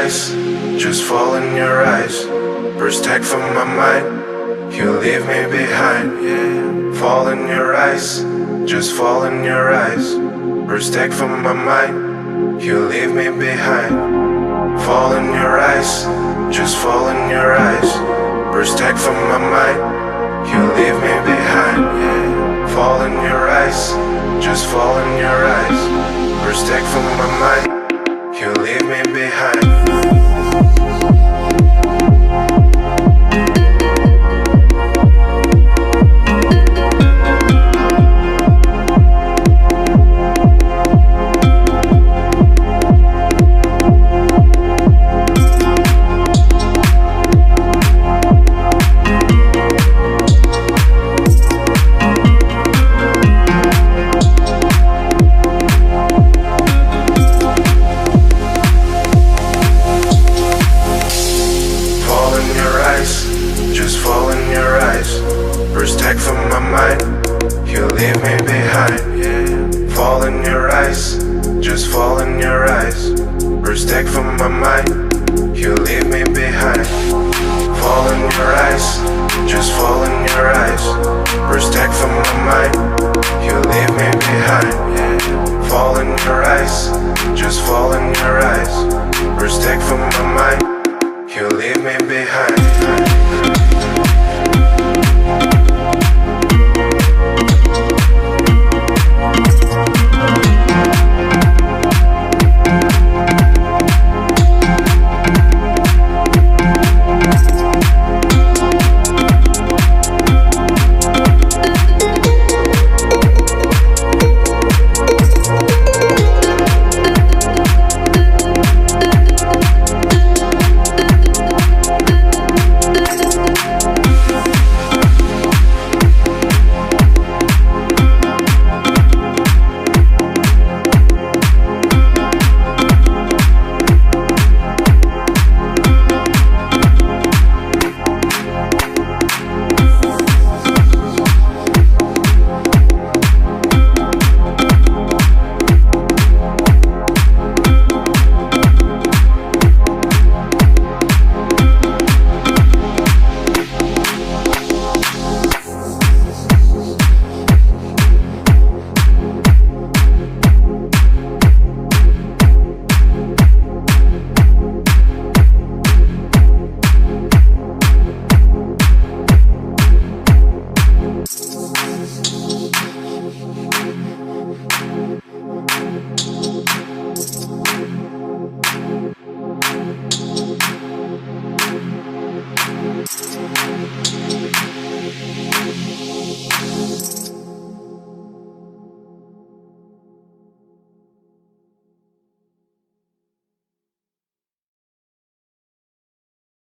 eyes, just fall in your eyes. Protect from my mind, you leave me behind. Yeah. Fall in your eyes, just fall in your eyes. Protect from my mind, you leave me behind. Fall in your eyes, just fall in your eyes. Protect from my mind, you leave me behind. Yeah. Fall in your eyes, just fall in your eyes. Protect from my mind, you leave me behind. Just fall in your eyes. Protect from my mind, you leave me behind. Yeah. Fall in your eyes, just fall in your eyes. Protect from my mind, you leave me behind. Fall in your eyes, just fall in your eyes. Protect from my mind, you leave me behind. Yeah. Fall in your eyes, just fall in your eyes. Protect from my